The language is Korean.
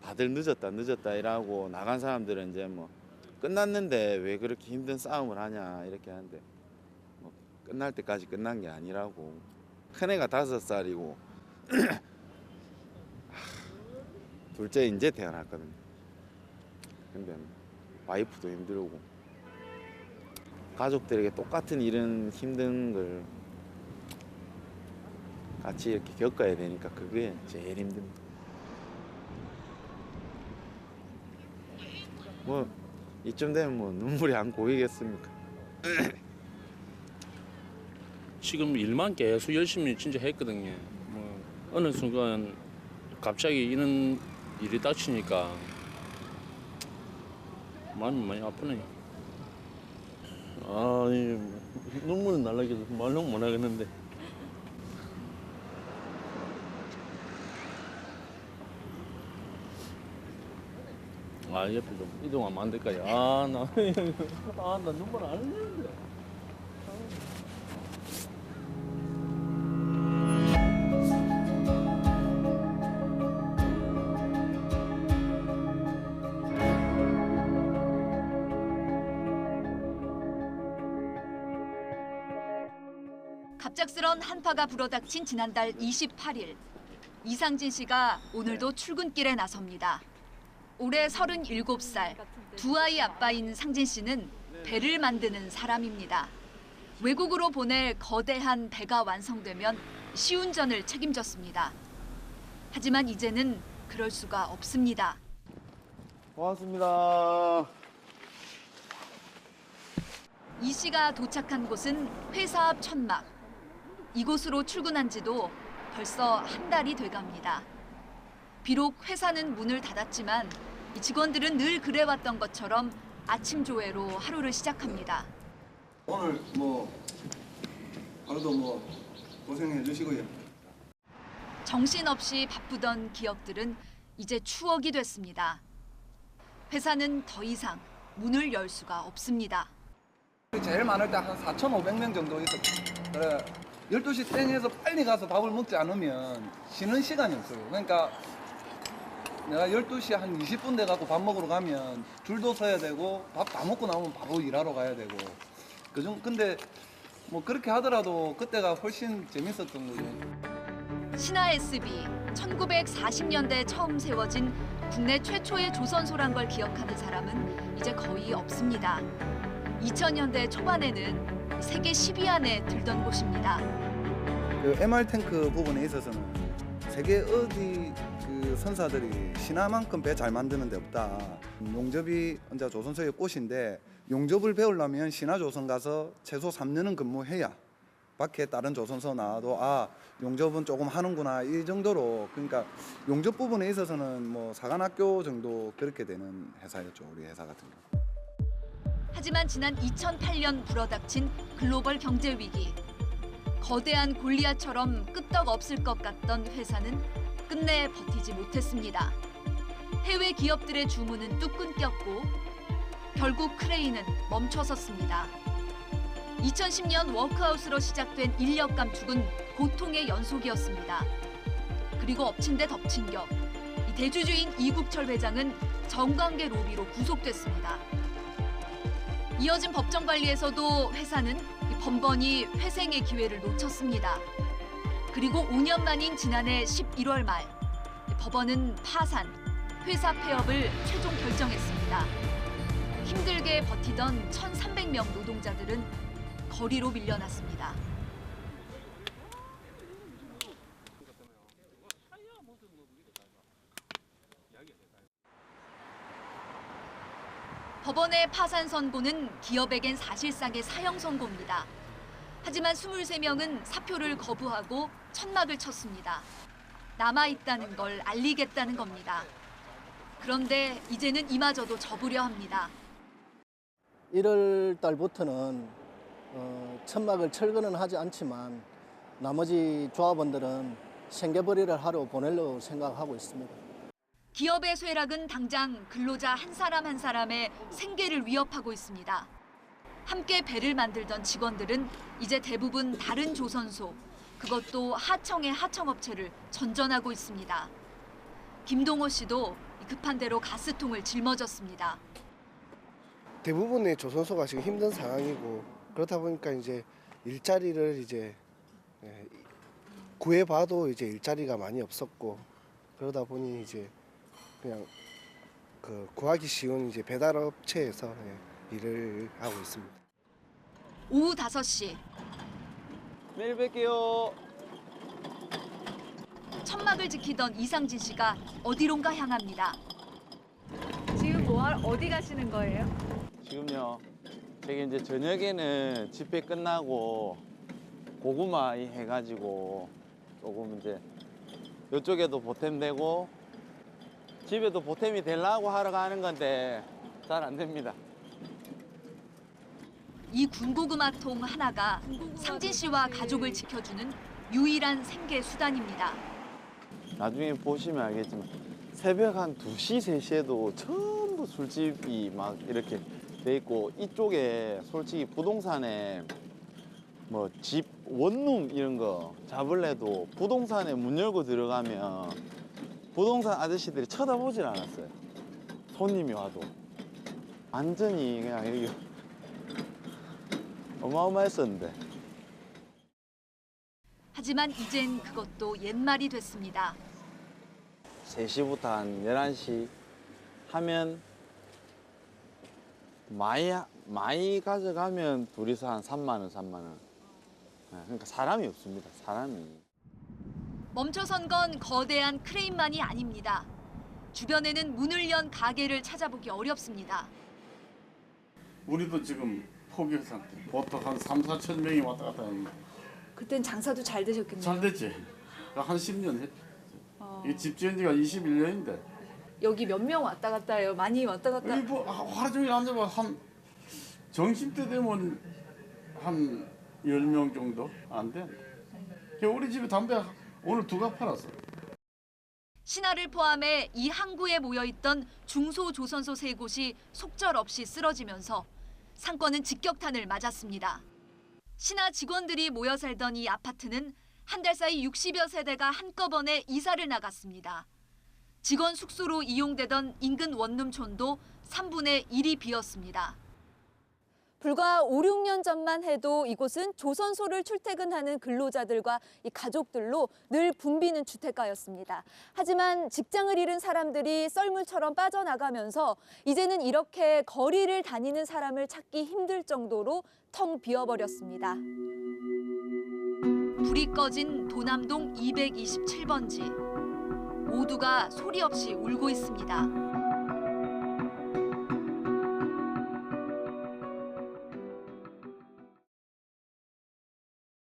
다들 늦었다 늦었다 이러고 나간 사람들은 이제 뭐 끝났는데 왜 그렇게 힘든 싸움을 하냐 이렇게 하는데 뭐 끝날 때까지 끝난 게 아니라고. 큰애가 5살이고 둘째 이제 태어났거든요. 근데 와이프도 힘들고 가족들에게 똑같은 이런 힘든 걸 같이 이렇게 겪어야 되니까 그게 제일 힘듭니다. 뭐 이쯤 되면 뭐 눈물이 안 고이겠습니까? 지금 일만 계속 열심히 진짜 했거든요. 뭐 어느 순간 갑자기 이런 일이 닥치니까 많이 아프네요. 눈물은 날라게 말로 못 하겠는데. 옆에 좀 이동하면 안 될까요? 나 눈물 안 흘리는데. 갑작스런 한파가 불어닥친 지난달 28일. 이상진 씨가 오늘도 출근길에 나섭니다. 올해 37살, 두 아이 아빠인 상진 씨는 배를 만드는 사람입니다. 외국으로 보낼 거대한 배가 완성되면 시운전을 책임졌습니다. 하지만 이제는 그럴 수가 없습니다. 고맙습니다. 이 씨가 도착한 곳은 회사 앞 천막. 이곳으로 출근한 지도 벌써 한 달이 돼갑니다. 비록 회사는 문을 닫았지만 직원들은 늘 그래왔던 것처럼 아침 조회로 하루를 시작합니다. 오늘 하루도 고생해 주시고요. 정신없이 바쁘던 기억들은 이제 추억이 됐습니다. 회사는 더 이상 문을 열 수가 없습니다. 제일 많을 때 한 4,500명 정도 있었고, 그래 12시 땡해서 빨리 가서 밥을 먹지 않으면 쉬는 시간이 없어요. 그러니까 내가 12시 한 20분 돼갖고 밥 먹으러 가면 줄도 서야 되고 밥 다 먹고 나오면 바로 일하러 가야 되고 근데 뭐 그렇게 하더라도 그때가 훨씬 재밌었던 거죠. 신화 SB, 1940년대에 처음 세워진 국내 최초의 조선소란 걸 기억하는 사람은 이제 거의 없습니다. 2000년대 초반에는 세계 10위 안에 들던 곳입니다. 그 MR 탱크 부분에 있어서는 세계 어디 그 선사들이 신화만큼 배 잘 만드는 데 없다. 용접이 이제 조선소의 꽃인데 용접을 배우려면 신화조선 가서 최소 3년은 근무해야 밖에 다른 조선소 나와도 용접은 조금 하는구나 이 정도로. 그러니까 용접 부분에 있어서는 뭐 사관학교 정도 그렇게 되는 회사였죠, 우리 회사 같은 경우. 하지만 지난 2008년 불어닥친 글로벌 경제 위기. 거대한 골리앗처럼 끄떡없을 것 같던 회사는 끝내 버티지 못했습니다. 해외 기업들의 주문은 뚝 끊겼고 결국 크레인은 멈춰섰습니다. 2010년 워크아웃으로 시작된 인력 감축은 고통의 연속이었습니다. 그리고 엎친 데 덮친 격. 대주주인 이국철 회장은 정관계 로비로 구속됐습니다. 이어진 법정 관리에서도 회사는 번번이 회생의 기회를 놓쳤습니다. 그리고 5년 만인 지난해 11월 말 법원은 파산, 회사 폐업을 최종 결정했습니다. 힘들게 버티던 1,300명 노동자들은 거리로 밀려났습니다. 법원의 파산 선고는 기업에겐 사실상의 사형 선고입니다. 하지만 23명은 사표를 거부하고 천막을 쳤습니다. 남아있다는 걸 알리겠다는 겁니다. 그런데 이제는 이마저도 접으려 합니다. 1월 달부터는 천막을 철거는 하지 않지만 나머지 조합원들은 생계벌이를 하러 보내려고 생각하고 있습니다. 기업의 쇠락은 당장 근로자 한 사람 한 사람의 생계를 위협하고 있습니다. 함께 배를 만들던 직원들은 이제 대부분 다른 조선소, 그것도 하청의 하청업체를 전전하고 있습니다. 김동호 씨도 급한 대로 가스통을 짊어졌습니다. 대부분의 조선소가 지금 힘든 상황이고 그렇다 보니까 이제 일자리를 이제 구해봐도 이제 일자리가 많이 없었고 그러다 보니 이제 그냥 그 구하기 쉬운 이제 배달업체에서 일을 하고 있습니다. 오후 5시 내일 뵐게요. 천막을 지키던 이상진 씨가 어디론가 향합니다. 지금 어디 가시는 거예요? 지금요. 저기 이제 저녁에는 집회 끝나고 고구마 해가지고 조금 이제 이쪽에도 보탬되고 집에도 보탬이 되려고 하러 가는 건데 잘 안 됩니다. 이 군고구마통 하나가 상진 씨와 가족을 지켜주는 유일한 생계 수단입니다. 나중에 보시면 알겠지만 새벽 한 2시, 3시에도 전부 술집이 막 이렇게 돼 있고 이쪽에 솔직히 부동산에 뭐 집 원룸 이런 거 잡을래도 부동산에 문 열고 들어가면 부동산 아저씨들이 쳐다보질 않았어요. 손님이 와도 완전히 그냥 여기 어마어마했었는데. 하지만 이젠 그것도 옛말이 됐습니다. 3시부터 한 11시 하면 많이 가져가면 둘이서 한 3만 원, 3만 원. 그러니까 사람이 없습니다. 사람이. 멈춰선 건 거대한 크레인만이 아닙니다. 주변에는 문을 연 가게를 찾아보기 어렵습니다. 우리도 지금 포기 상태. 보통 한 3, 4천 명이 왔다 갔다 하는. 그땐 장사도 잘 되셨겠네요. 잘 됐지. 한 10년 했. 이 집 지은 지가 21년인데. 여기 몇 명 왔다 갔다 해요? 많이 왔다 갔다. 여기 뭐 하루 종일 앉아봐. 한 점심때 되면 한 10명 정도 안 돼. 우리 집에 담배 오늘 2갑 팔았어. 신하를 포함해 이 항구에 모여있던 중소조선소 3곳이 속절없이 쓰러지면서 상권은 직격탄을 맞았습니다. 신하 직원들이 모여 살던 이 아파트는 한 달 사이 60여 세대가 한꺼번에 이사를 나갔습니다. 직원 숙소로 이용되던 인근 원룸촌도 3분의 1이 비었습니다. 불과 5, 6년 전만 해도 이곳은 조선소를 출퇴근하는 근로자들과 이 가족들로 늘 붐비는 주택가였습니다. 하지만 직장을 잃은 사람들이 썰물처럼 빠져나가면서 이제는 이렇게 거리를 다니는 사람을 찾기 힘들 정도로 텅 비어버렸습니다. 불이 꺼진 도남동 227번지. 모두가 소리 없이 울고 있습니다.